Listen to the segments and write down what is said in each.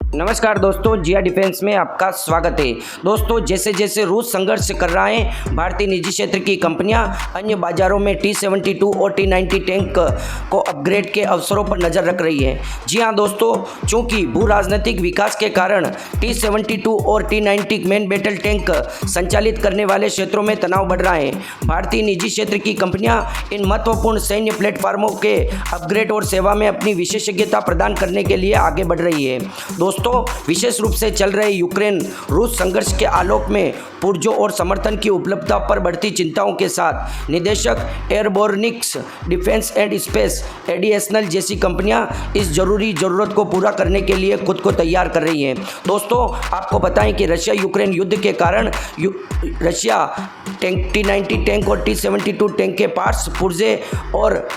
नमस्कार दोस्तों, जिया डिफेंस में आपका स्वागत है। दोस्तों, जैसे जैसे रूस संघर्ष कर रहा है, भारतीय निजी क्षेत्र की कंपनियां अन्य बाजारों में T-72 और T-90 टैंक को अपग्रेड के अवसरों पर नज़र रख रही है। जी हां दोस्तों, चूंकि भू राजनीतिक विकास के कारण T-72 और T-90 मेन बैटल टैंक संचालित करने वाले क्षेत्रों में तनाव बढ़ रहा है। भारतीय निजी क्षेत्र की कंपनियां इन महत्वपूर्ण सैन्य प्लेटफार्मों के अपग्रेड और सेवा में अपनी विशेषज्ञता प्रदान करने के लिए आगे बढ़ रही है। दोस्तों, विशेष रूप से चल रहे यूक्रेन रूस संघर्ष के आलोक में पुर्जों और समर्थन की उपलब्धता पर बढ़ती चिंताओं के साथ निदेशक एयरबोर्निक्स डिफेंस एंड स्पेस एडिशनल जैसी कंपनियां इस जरूरी ज़रूरत को पूरा करने के लिए खुद को तैयार कर रही हैं। दोस्तों, आपको बताएं कि रशिया यूक्रेन युद्ध के कारण रशिया T-90 टैंक और T-72 टैंक के पार्ट्स, पुर्जे और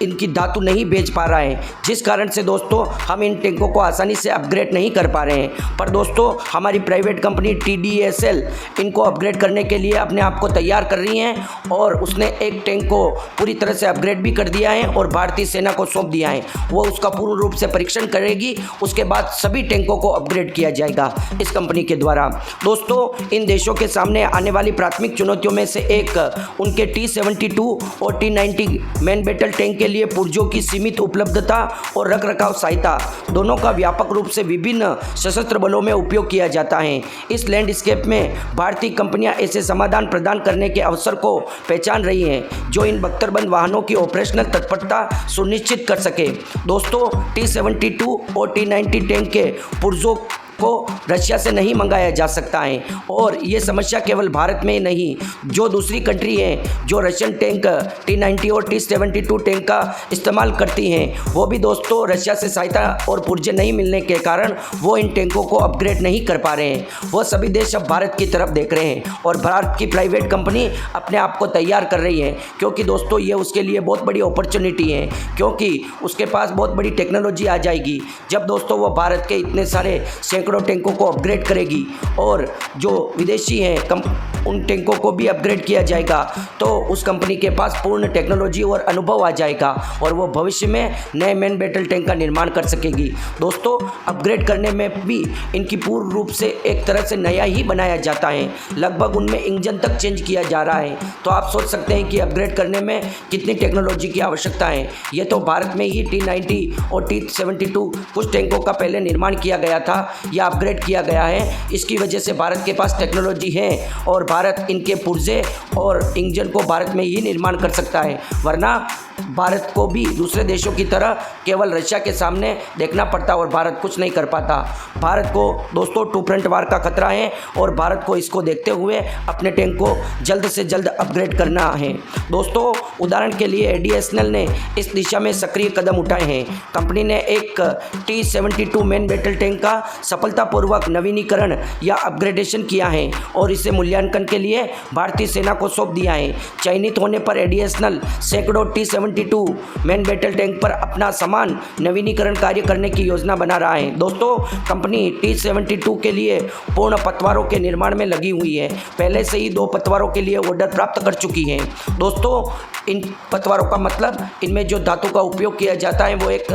इनकी धातु नहीं बेच पा रहा है, जिस कारण से दोस्तों हम इन टैंकों को आसानी से अपग्रेड नहीं कर पा रहे हैं। पर दोस्तों, हमारी प्राइवेट कंपनी TDSL इनको अपग्रेड करने के लिए अपने आप को तैयार कर रही हैं और उसने एक टैंक को पूरी तरह से अपग्रेड भी कर दिया है और भारतीय सेना को सौंप दिया है। वो उसका पूर्ण रूप से परीक्षण करेगी, उसके बाद सभी टैंकों को अपग्रेड किया जाएगा इस कंपनी के द्वारा। दोस्तों, इन देशों के सामने आने वाली प्राथमिक चुनौतियों में से एक उनके T-72 और T-90 मेन बैटल टैंक के लिए पुर्जों की सीमित उपलब्धता और रखरखाव सहायता दोनों का व्यापक रूप से विभिन्न सशस्त्र बलों में उपयोग किया जाता है। इस लैंडस्केप में भारतीय कंपनियां ऐसे समाधान प्रदान करने के अवसर को पहचान रही हैं जो इन बख्तरबंद वाहनों की ऑपरेशनल तत्परता सुनिश्चित कर सके। दोस्तों, T-72 और T-90 टैंक के पुर्जों को रशिया से नहीं मंगाया जा सकता है और ये समस्या केवल भारत में ही नहीं, जो दूसरी कंट्री हैं जो रशियन टैंक T-90 और T-72 टैंक का इस्तेमाल करती हैं, वो भी दोस्तों रशिया से सहायता और पुर्जे नहीं मिलने के कारण वो इन टैंकों को अपग्रेड नहीं कर पा रहे हैं। वो सभी देश अब भारत की तरफ देख रहे हैं और भारत की प्राइवेट कंपनी अपने आप को तैयार कर रही है, क्योंकि दोस्तों ये उसके लिए बहुत बड़ी अपॉर्चुनिटी है, क्योंकि उसके पास बहुत बड़ी टेक्नोलॉजी आ जाएगी जब दोस्तों वो भारत के इतने सारे सैकड़ों टैंकों को अपग्रेड करेगी और जो विदेशी हैं उन टैंकों को भी अपग्रेड किया जाएगा, तो उस कंपनी के पास पूर्ण टेक्नोलॉजी और अनुभव आ जाएगा और वो भविष्य में नए मेन बैटल टैंक का निर्माण कर सकेगी। दोस्तों, अपग्रेड करने में भी इनकी पूर्ण रूप से एक तरह से नया ही बनाया जाता है, लगभग उनमें इंजन तक चेंज किया जा रहा है। तो आप सोच सकते हैं कि अपग्रेड करने में कितनी टेक्नोलॉजी की आवश्यकता है। ये तो भारत में ही T-90 और T-72 कुछ टैंकों का पहले निर्माण किया गया था या अपग्रेड किया गया है। इसकी वजह से भारत के पास टेक्नोलॉजी है और भारत इनके पुर्जे और इंजन को भारत में ही निर्माण कर सकता है, वरना भारत को भी दूसरे देशों की तरह केवल रशिया के सामने देखना पड़ता और भारत कुछ नहीं कर पाता। भारत को दोस्तों टू फ्रंट वार का खतरा है और भारत को इसको देखते हुए अपने टैंक को जल्द से जल्द अपग्रेड करना है। दोस्तों, उदाहरण के लिए एडिशनल ने इस दिशा में सक्रिय कदम उठाए हैं। कंपनी ने एक T-72 मेन बैटल टैंक का सफलतापूर्वक नवीनीकरण या अपग्रेडेशन किया है और इसे मूल्यांकन के लिए भारतीय सेना को सौंप दिया है। चयनित होने पर एडिशनल सैकड़ों T-72 मेन बैटल टैंक पर अपना समान नवीनीकरण कार्य करने की योजना बना रहा है। दोस्तों, कंपनी T-72 के लिए पूर्ण पतवारों के निर्माण में लगी हुई है। पहले से ही 2 पतवारों के लिए ऑर्डर प्राप्त कर चुकी है। दोस्तों, इन पतवारों का मतलब इनमें जो धातु का उपयोग किया जाता है वो एक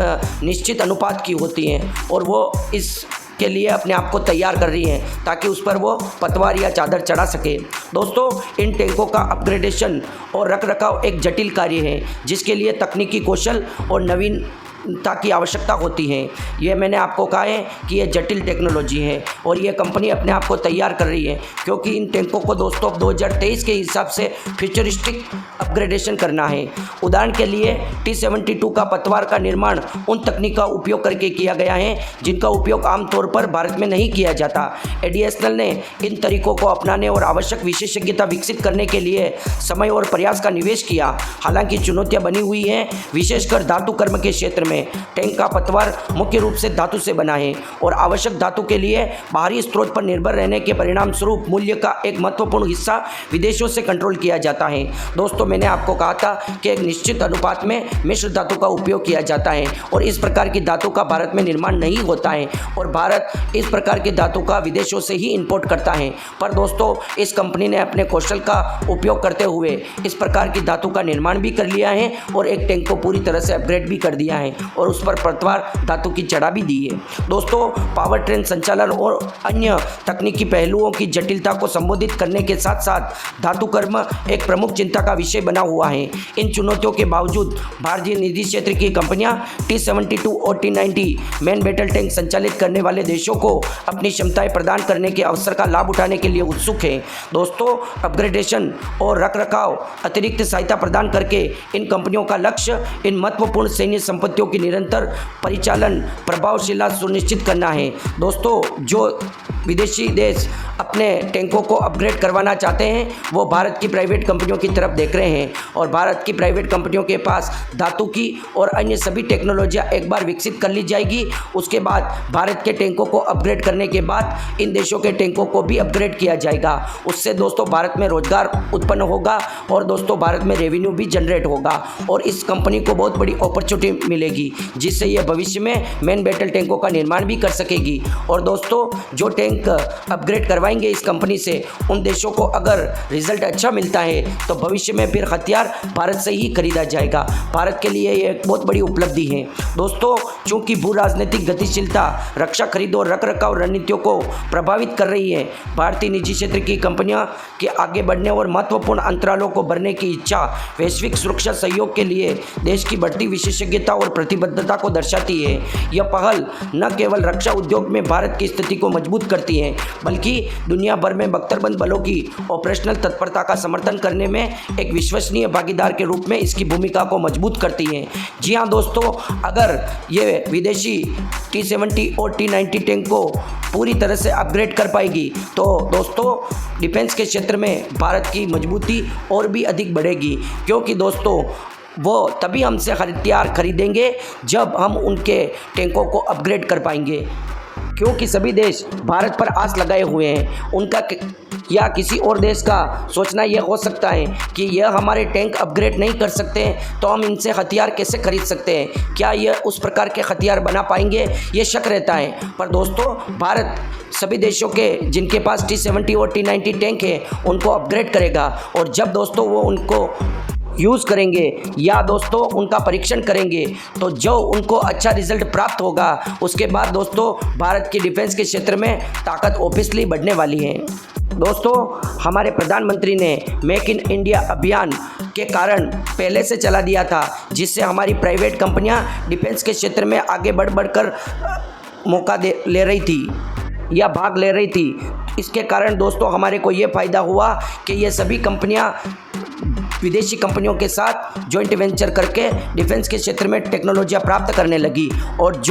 निश्चित अनुपात की होती है और वो इस के लिए अपने आप को तैयार कर रही हैं ताकि उस पर वो पतवार या चादर चढ़ा सके। दोस्तों, इन टैंकों का अपग्रेडेशन और रखरखाव एक जटिल कार्य है जिसके लिए तकनीकी कौशल और नवीनता की आवश्यकता होती है। ये मैंने आपको कहा है कि ये जटिल टेक्नोलॉजी है और ये कंपनी अपने आप को तैयार कर रही है, क्योंकि इन टैंकों को दोस्तों 2023 के हिसाब से फ्यूचरिस्टिक अपग्रेडेशन करना है। उदाहरण के लिए T-72 का पतवार का निर्माण उन तकनीक का उपयोग करके किया गया है जिनका उपयोग आमतौर पर भारत में नहीं किया जाता। एडिशनल ने इन तरीकों को अपनाने और आवश्यक विशेषज्ञता विकसित करने के लिए समय और प्रयास का निवेश किया। हालांकि चुनौतियां बनी हुई हैं, विशेषकर धातु कर्म के क्षेत्र में। टैंक का पतवार मुख्य रूप से धातु से बना है और आवश्यक धातु के लिए बाहरी स्रोत पर निर्भर रहने के परिणाम स्वरूप मूल्य का एक महत्वपूर्ण हिस्सा विदेशों से कंट्रोल किया जाता है। दोस्तों, मैंने आपको कहा था कि एक निश्चित अनुपात में मिश्र धातु का उपयोग किया जाता है और इस प्रकार की धातु का भारत में निर्माण नहीं होता है और भारत इस प्रकार की धातु का विदेशों से ही इंपोर्ट करता है। पर दोस्तों, इस कंपनी ने अपने कौशल का उपयोग करते हुए इस प्रकार की धातु का निर्माण भी कर लिया है और एक टैंक को पूरी तरह से अपग्रेड भी कर दिया है। और उस पर पतवार धातु की चढ़ा भी दी है। दोस्तों, पावर ट्रेन संचालन और अन्य तकनीकी पहलुओं की जटिलता को संबोधित करने के साथ साथ धातु कर्म एक प्रमुख चिंता का विषय बना हुआ है। इन चुनौतियों के बावजूद भारतीय निजी क्षेत्र की कंपनियां T-72 और T-90 मैन बैटल टैंक संचालित करने वाले देशों को अपनी क्षमताएं प्रदान करने के अवसर का लाभ उठाने के लिए उत्सुक हैं। दोस्तों, अपग्रेडेशन और रखरखाव अतिरिक्त सहायता प्रदान करके इन कंपनियों का लक्ष्य इन महत्वपूर्ण सैन्य संपत्तियों की निरंतर परिचालन प्रभावशीलता सुनिश्चित करना है। दोस्तों, जो विदेशी देश अपने टैंकों को अपग्रेड करवाना चाहते हैं वो भारत की प्राइवेट कंपनियों की तरफ देख रहे हैं और भारत की प्राइवेट कंपनियों के पास धातु की और अन्य सभी टेक्नोलॉजियाँ एक बार विकसित कर ली जाएगी। उसके बाद भारत के टैंकों को अपग्रेड करने के बाद इन देशों के टैंकों को भी अपग्रेड किया जाएगा। उससे दोस्तों भारत में रोजगार उत्पन्न होगा और दोस्तों भारत में रेवेन्यू भी जनरेट होगा और इस कंपनी को बहुत बड़ी अपॉर्चुनिटी मिलेगी जिससे ये भविष्य में मैन बैटल टैंकों का निर्माण भी कर सकेगी। और दोस्तों, जो टैंक अपग्रेड करवाएंगे इस कंपनी से उन देशों को अगर रिजल्ट अच्छा मिलता है तो भविष्य में फिर हथियार भारत से ही खरीदा जाएगा। भारत के लिए ये एक बहुत बड़ी उपलब्धि है। दोस्तों, चूंकि भू राजनीतिक गतिशीलता रक्षा खरीद और रखरखाव रणनीतियों को प्रभावित कर रही है, भारतीय निजी क्षेत्र की कंपनियां के आगे बढ़ने और महत्वपूर्ण अंतरालों को भरने की इच्छा वैश्विक सुरक्षा सहयोग के लिए देश की बढ़ती विशेषज्ञता और प्रतिबद्धता को दर्शाती है। यह पहल न केवल रक्षा उद्योग में भारत की स्थिति को मजबूत करती है बल्कि दुनिया भर में बख्तरबंद बलों की ऑपरेशनल तत्परता का समर्थन करने में एक विश्वसनीय भागीदार के रूप में इसकी भूमिका को मजबूत करती है। जी हाँ दोस्तों, अगर ये विदेशी T-70 और T-90 टैंक को पूरी तरह से अपग्रेड कर पाएगी तो दोस्तों डिफेंस के क्षेत्र में भारत की मजबूती और भी अधिक बढ़ेगी, क्योंकि दोस्तों वो तभी हमसे हथियार खरीदेंगे जब हम उनके टैंकों को अपग्रेड कर पाएंगे, क्योंकि सभी देश भारत पर आस लगाए हुए हैं। उनका या किसी और देश का सोचना यह हो सकता है कि यह हमारे टैंक अपग्रेड नहीं कर सकते तो हम इनसे हथियार कैसे खरीद सकते हैं, क्या यह उस प्रकार के हथियार बना पाएंगे, ये शक रहता है। पर दोस्तों, भारत सभी देशों के जिनके पास T-70 और T-90 टैंक है उनको अपग्रेड करेगा और जब दोस्तों वो उनको यूज़ करेंगे या दोस्तों उनका परीक्षण करेंगे तो जो उनको अच्छा रिजल्ट प्राप्त होगा उसके बाद दोस्तों भारत की डिफेंस के क्षेत्र में ताकत ऑब्वियसली बढ़ने वाली है। दोस्तों, हमारे प्रधानमंत्री ने मेक इन इंडिया अभियान के कारण पहले से चला दिया था, जिससे हमारी प्राइवेट कंपनियां डिफेंस के क्षेत्र में आगे बढ़कर मौका ले रही थी या भाग ले रही थी। इसके कारण दोस्तों हमारे को ये फ़ायदा हुआ कि ये सभी कंपनियां विदेशी कंपनियों के साथ जॉइंट वेंचर करके डिफेंस के क्षेत्र में टेक्नोलॉजियाँ प्राप्त करने लगी और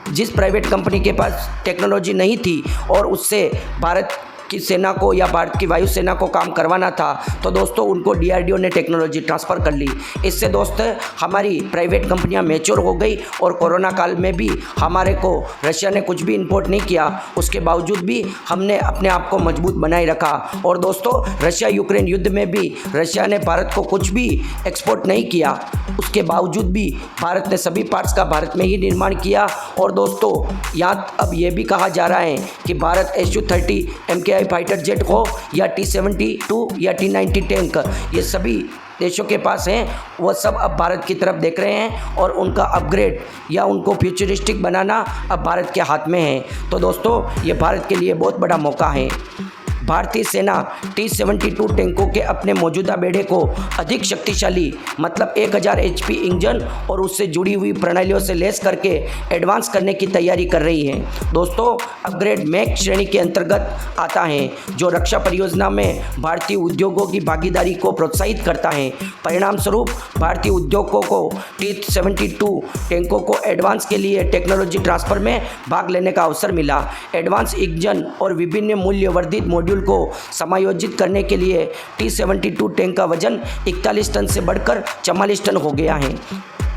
जिस प्राइवेट कंपनी के पास टेक्नोलॉजी नहीं थी और उससे भारत की सेना को या भारत की वायुसेना को काम करवाना था तो दोस्तों उनको DRDO ने टेक्नोलॉजी ट्रांसफ़र कर ली। इससे दोस्त हमारी प्राइवेट कंपनियां मैच्योर हो गई और कोरोना काल में भी हमारे को रशिया ने कुछ भी इंपोर्ट नहीं किया, उसके बावजूद भी हमने अपने आप को मजबूत बनाए रखा। और दोस्तों, रशिया यूक्रेन युद्ध में भी रशिया ने भारत को कुछ भी एक्सपोर्ट नहीं किया, उसके बावजूद भी भारत ने सभी पार्ट्स का भारत में ही निर्माण किया। और दोस्तों, यहाँ अब ये भी कहा जा रहा है कि Bharat Su-30 MKI fighter jet हो या T-72 या T-90 टैंक, ये सभी देशों के पास हैं, वो सब अब भारत की तरफ देख रहे हैं और उनका अपग्रेड या उनको फ्यूचरिस्टिक बनाना अब भारत के हाथ में है। तो दोस्तों, ये भारत के लिए बहुत बड़ा मौका है। भारतीय सेना T-72 टैंकों के अपने मौजूदा बेड़े को अधिक शक्तिशाली मतलब 1000 HP इंजन और उससे जुड़ी हुई प्रणालियों से लैस करके एडवांस करने की तैयारी कर रही है। दोस्तों, अपग्रेड मैक श्रेणी के अंतर्गत आता है जो रक्षा परियोजना में भारतीय उद्योगों की भागीदारी को प्रोत्साहित करता है। परिणाम स्वरूप भारतीय उद्योगों को T-72 टैंकों को एडवांस के लिए टेक्नोलॉजी ट्रांसफर में भाग लेने का अवसर मिला। एडवांस इंजन और विभिन्न मूल्य वर्धित मॉड्यूल को समायोजित करने के लिए T-72 टैंक का वजन 41 टन से बढ़कर 44 टन हो गया है।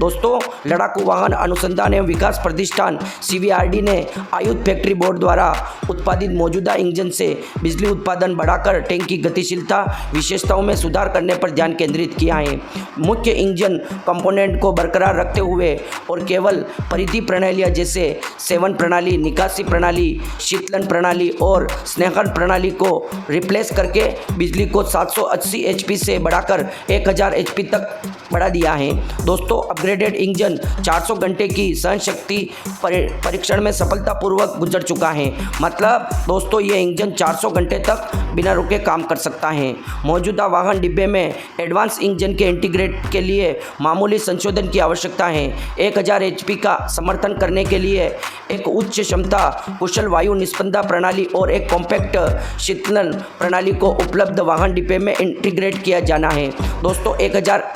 दोस्तों, लड़ाकू वाहन अनुसंधान एवं विकास प्रतिष्ठान CVRD ने आयुध फैक्ट्री बोर्ड द्वारा उत्पादित मौजूदा इंजन से बिजली उत्पादन बढ़ाकर टैंक की गतिशीलता विशेषताओं में सुधार करने पर ध्यान केंद्रित किया है। मुख्य इंजन कंपोनेंट को बरकरार रखते हुए और केवल परिधि प्रणालियाँ जैसे सेवन प्रणाली, निकासी प्रणाली, शीतलन प्रणाली और स्नेहन प्रणाली को रिप्लेस करके बिजली को 780 HP से बढ़ाकर 1000 HP तक बढ़ा दिया है। दोस्तों, अपग्रेड अपग्रेडेड इंजन 400 घंटे की सहन शक्ति परीक्षण में सफलतापूर्वक गुजर चुका है। मतलब दोस्तों ये इंजन 400 घंटे तक बिना रुके काम कर सकता है। मौजूदा वाहन डिब्बे में एडवांस इंजन के इंटीग्रेट के लिए मामूली संशोधन की आवश्यकता है। 1000 HP का समर्थन करने के लिए एक उच्च क्षमता कुशल वायु निस्पंदन प्रणाली और एक कॉम्पैक्ट शीतलन प्रणाली को उपलब्ध वाहन डिब्बे में इंटीग्रेट किया जाना है। दोस्तों 1000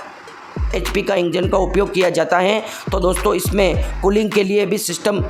HP का इंजन का उपयोग किया जाता है, तो दोस्तों इसमें कूलिंग के लिए भी सिस्टम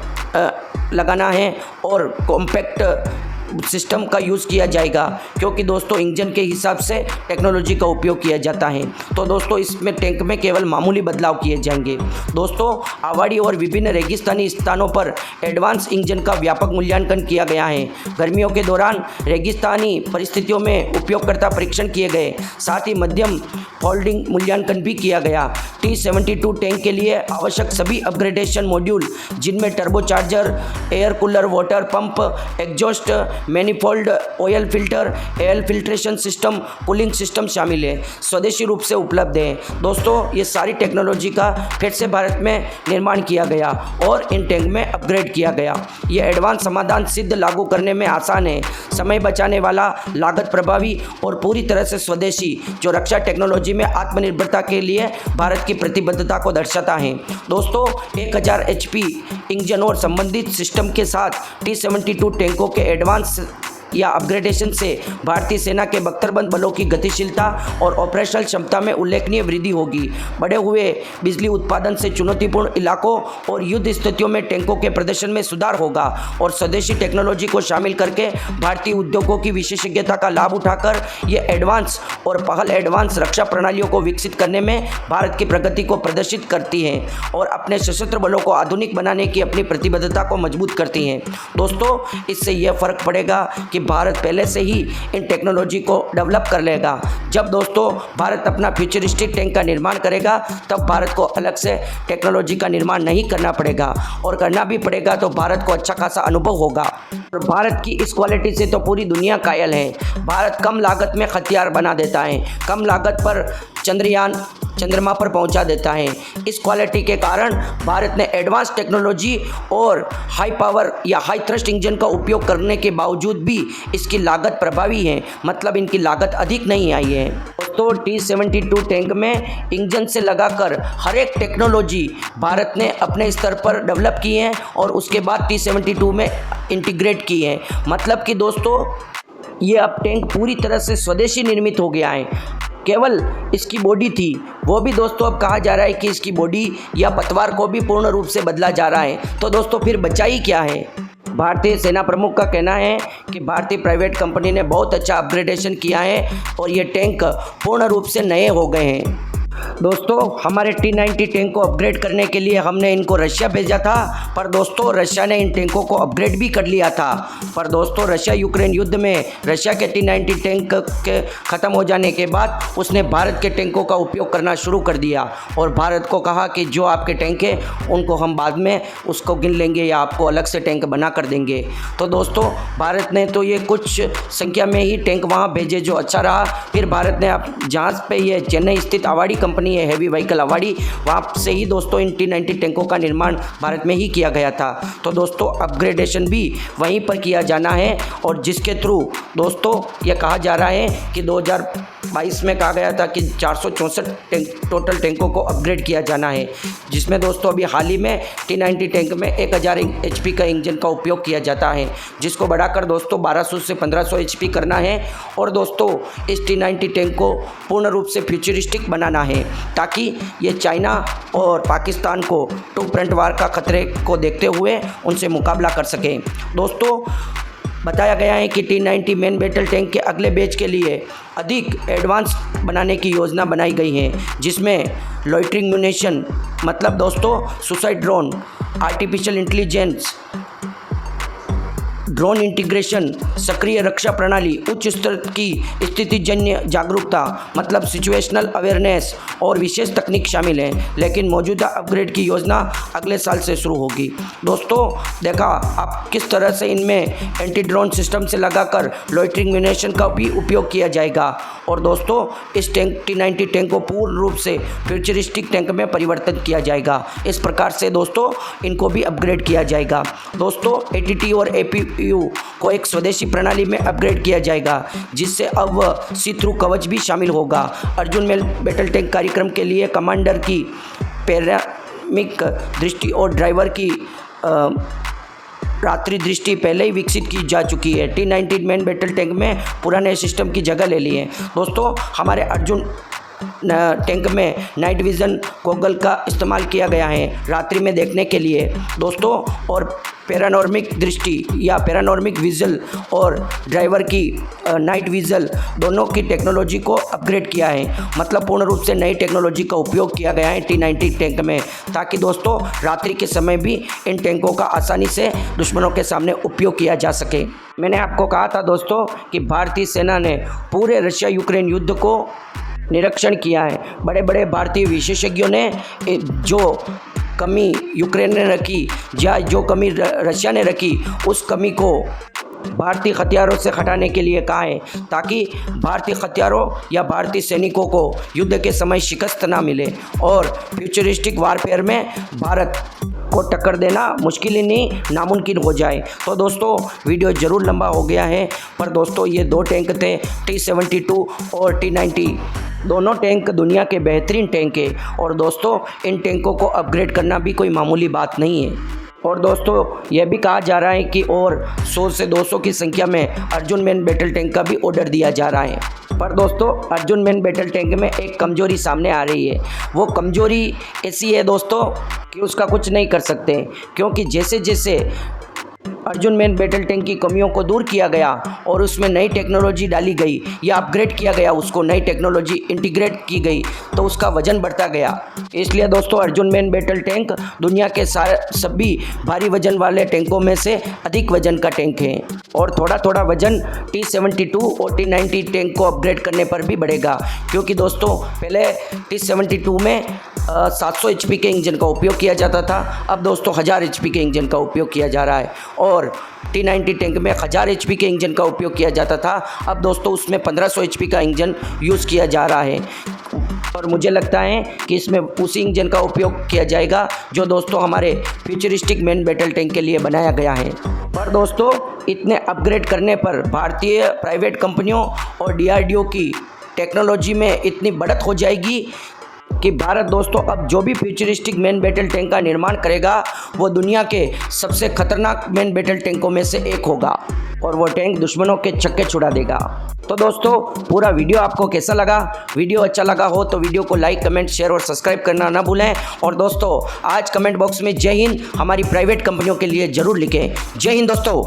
लगाना है और कॉम्पैक्ट सिस्टम का यूज़ किया जाएगा, क्योंकि दोस्तों इंजन के हिसाब से टेक्नोलॉजी का उपयोग किया जाता है। तो दोस्तों इसमें टैंक में केवल मामूली बदलाव किए जाएंगे। दोस्तों आवाड़ी और विभिन्न रेगिस्तानी स्थानों पर एडवांस इंजन का व्यापक मूल्यांकन किया गया है। गर्मियों के दौरान रेगिस्तानी परिस्थितियों में उपयोगकर्ता परीक्षण किए गए, साथ ही मध्यम फोल्डिंग मूल्यांकन भी किया गया। T72 टैंक के लिए आवश्यक सभी अपग्रेडेशन मॉड्यूल, जिनमें turbocharger, air cooler, water pump, exhaust manifold, oil filter, air filtration system, cooling system शामिल है, स्वदेशी रूप से उपलब्ध है। दोस्तों ये सारी टेक्नोलॉजी का फिर से भारत में निर्माण किया गया और इन टैंक में अपग्रेड किया गया। ये एडवांस समाधान सिद्ध लागू करने में आसान है, समय बचाने वाला, लागत प्रभावी और पूरी तरह से स्वदेशी, जो रक्षा टेक्नोलॉजी में आत्मनिर्भरता के लिए भारत की प्रतिबद्धता को दर्शाता है। दोस्तों 1000 HP इंजन और संबंधित सिस्टम के साथ T72 टैंकों के एडवांस या अपग्रेडेशन से भारतीय सेना के बख्तरबंद बलों की गतिशीलता और ऑपरेशनल क्षमता में उल्लेखनीय वृद्धि होगी। बढ़े हुए बिजली उत्पादन से चुनौतीपूर्ण इलाकों और युद्ध स्थितियों में टैंकों के प्रदर्शन में सुधार होगा और स्वदेशी टेक्नोलॉजी को शामिल करके भारतीय उद्योगों की विशेषज्ञता का लाभ उठाकर ये एडवांस और पहल एडवांस रक्षा प्रणालियों को विकसित करने में भारत की प्रगति को प्रदर्शित करती हैं और अपने सशस्त्र बलों को आधुनिक बनाने की अपनी प्रतिबद्धता को मजबूत करती हैं। दोस्तों इससे यह फर्क पड़ेगा कि भारत पहले से ही इन टेक्नोलॉजी को डेवलप कर लेगा। जब दोस्तों भारत अपना फ्यूचरिस्टिक टैंक का निर्माण करेगा, तब भारत को अलग से टेक्नोलॉजी का निर्माण नहीं करना पड़ेगा, और करना भी पड़ेगा तो भारत को अच्छा खासा अनुभव होगा। और भारत की इस क्वालिटी से तो पूरी दुनिया कायल है। भारत कम लागत में हथियार बना देता है, कम लागत पर चंद्रयान चंद्रमा पर पहुंचा देता है। इस क्वालिटी के कारण भारत ने एडवांस टेक्नोलॉजी और हाई पावर या हाई थ्रस्ट इंजन का उपयोग करने के बावजूद भी इसकी लागत प्रभावी है, मतलब इनकी लागत अधिक नहीं आई है। तो T72 टैंक में इंजन से लगाकर हर एक टेक्नोलॉजी भारत ने अपने स्तर पर डेवलप की है और उसके बाद T72 में इंटीग्रेट की है। मतलब कि दोस्तों ये अब टैंक पूरी तरह से स्वदेशी निर्मित हो गया है। केवल इसकी बॉडी थी, वो भी दोस्तों अब कहा जा रहा है कि इसकी बॉडी या पतवार को भी पूर्ण रूप से बदला जा रहा है। तो दोस्तों फिर बचा ही क्या है? भारतीय सेना प्रमुख का कहना है कि भारतीय प्राइवेट कंपनी ने बहुत अच्छा अपग्रेडेशन किया है और ये टैंक पूर्ण रूप से नए हो गए हैं। दोस्तों हमारे T90 टैंक को अपग्रेड करने के लिए हमने इनको रशिया भेजा था, पर दोस्तों रशिया ने इन टैंकों को अपग्रेड भी कर लिया था। पर दोस्तों रशिया यूक्रेन युद्ध में रशिया के T90 टैंक के ख़त्म हो जाने के बाद उसने भारत के टैंकों का उपयोग करना शुरू कर दिया और भारत को कहा कि जो आपके टैंक है उनको हम बाद में उसको गिन लेंगे या आपको अलग से टैंक बना कर देंगे। तो दोस्तों भारत ने तो ये कुछ संख्या में ही टैंक वहाँ भेजे, जो अच्छा रहा। फिर भारत ने अब जहाज़ पे ये चेन्नई स्थित आवाड़ी कंपनी है, हैवी व्हीकल आवाड़ी, वहाँ से ही दोस्तों इन T90 टैंकों का निर्माण भारत में ही किया गया था। तो दोस्तों अपग्रेडेशन भी वहीं पर किया जाना है और जिसके थ्रू दोस्तों ये कहा जा रहा है कि 2022 में कहा गया था कि 464 टोटल टैंकों को अपग्रेड किया जाना है, जिसमें दोस्तों अभी हाल ही में T90 टैंक में 1000 HP का इंजन का उपयोग किया जाता है, जिसको बढ़ाकर दोस्तों 1200 से 1500 HP करना है। और दोस्तों इस T90 टैंक को पूर्ण रूप से फ्यूचरिस्टिक बनाना है, ताकि ये चाइना और पाकिस्तान को टू फ्रंट वार का खतरे को देखते हुए उनसे मुकाबला कर सकें। दोस्तों बताया गया है कि T90 मेन बैटल टैंक के अगले बैच के लिए अधिक एडवांस बनाने की योजना बनाई गई है, जिसमें लॉइटरिंग म्यूनिशन, मतलब दोस्तों suicide drone, artificial intelligence, drone integration, सक्रिय रक्षा प्रणाली, उच्च स्तर की स्थितिजन्य जागरूकता मतलब सिचुएशनल अवेयरनेस और विशेष तकनीक शामिल हैं। लेकिन मौजूदा अपग्रेड की योजना अगले साल से शुरू होगी। दोस्तों देखा आप किस तरह से इनमें एंटी ड्रोन सिस्टम से लगाकर लॉइटरिंग म्यूनिशन का भी उपयोग किया जाएगा। और दोस्तों इस टैंक T90 टैंक को पूर्ण रूप से फ्यूचरिस्टिक टैंक में परिवर्तित किया जाएगा। इस प्रकार से दोस्तों इनको भी अपग्रेड किया जाएगा। दोस्तों ATT और APU को एक स्वदेशी प्रणाली में अपग्रेड किया जाएगा, जिससे अब सी थ्रू कवच भी शामिल होगा। अर्जुन मेल बैटल टैंक कार्यक्रम के लिए कमांडर की पैरामिक दृष्टि और ड्राइवर की रात्रि दृष्टि पहले ही विकसित की जा चुकी है। T90 मेन बैटल टैंक में पुराने सिस्टम की जगह ले ली है। दोस्तों हमारे अर्जुन टैंक में नाइट विज़न गॉगल का इस्तेमाल किया गया है रात्रि में देखने के लिए दोस्तों, और पैरानॉर्मिक दृष्टि या पैरानॉर्मिक विज़ल और ड्राइवर की नाइट विज़ल दोनों की टेक्नोलॉजी को अपग्रेड किया है। मतलब पूर्ण रूप से नई टेक्नोलॉजी का उपयोग किया गया है T90 टैंक में, ताकि दोस्तों रात्रि के समय भी इन टैंकों का आसानी से दुश्मनों के सामने उपयोग किया जा सके। मैंने आपको कहा था दोस्तों कि भारतीय सेना ने पूरे रशिया यूक्रेन युद्ध को निरीक्षण किया है। बड़े बड़े भारतीय विशेषज्ञों ने जो कमी यूक्रेन ने रखी या जो कमी रशिया ने रखी, उस कमी को भारतीय हथियारों से हटाने के लिए कहा है, ताकि भारतीय हथियारों या भारतीय सैनिकों को युद्ध के समय शिकस्त ना मिले और फ्यूचरिस्टिक वारफेयर में भारत को टक्कर देना मुश्किल ही नहीं नामुमकिन हो जाए। तो दोस्तों वीडियो ज़रूर लंबा हो गया है, पर दोस्तों ये दो टैंक थे T72 और T90। दोनों टैंक दुनिया के बेहतरीन टैंक हैं और दोस्तों इन टैंकों को अपग्रेड करना भी कोई मामूली बात नहीं है। और दोस्तों यह भी कहा जा रहा है कि और 100 से 200 की संख्या में अर्जुन मेन बैटल टैंक का भी ऑर्डर दिया जा रहा है। पर दोस्तों अर्जुन मेन बैटल टैंक में एक कमजोरी सामने आ रही है। वो कमजोरी ऐसी है दोस्तों कि उसका कुछ नहीं कर सकते, क्योंकि जैसे जैसे अर्जुन मेन बैटल टैंक की कमियों को दूर किया गया और उसमें नई टेक्नोलॉजी डाली गई या अपग्रेड किया गया, उसको नई टेक्नोलॉजी इंटीग्रेट की गई, तो उसका वजन बढ़ता गया। इसलिए दोस्तों अर्जुन मेन बैटल टैंक दुनिया के सभी भारी वजन वाले टैंकों में से अधिक वजन का टैंक है। और थोड़ा थोड़ा वजन T72 और T90 टैंक को अपग्रेड करने पर भी बढ़ेगा, क्योंकि दोस्तों पहले T72 में 700 HP के इंजन का उपयोग किया जाता था, अब दोस्तों 1000 HP के इंजन का उपयोग किया जा रहा है। और T90 टैंक में 1000 HP के इंजन का उपयोग किया जाता था, अब दोस्तों उसमें 1500 HP का इंजन यूज़ किया जा रहा है। और मुझे लगता है कि इसमें उसी इंजन का उपयोग किया जाएगा जो दोस्तों हमारे फ्यूचरिस्टिक मेन बैटल टैंक के लिए बनाया गया है। पर दोस्तों इतने अपग्रेड करने पर भारतीय प्राइवेट कंपनियों और DRDO की टेक्नोलॉजी में इतनी बढ़त हो जाएगी कि भारत दोस्तों अब जो भी फ्यूचरिस्टिक मेन बैटल टैंक का निर्माण करेगा वो दुनिया के सबसे खतरनाक मेन बैटल टैंकों में से एक होगा और वो टैंक दुश्मनों के छक्के छुड़ा देगा। तो दोस्तों पूरा वीडियो आपको कैसा लगा? वीडियो अच्छा लगा हो तो वीडियो को लाइक, कमेंट, शेयर और सब्सक्राइब करना ना भूलें। और दोस्तों आज कमेंट बॉक्स में जय हिंद हमारी प्राइवेट कंपनियों के लिए ज़रूर लिखें। जय हिंद दोस्तों।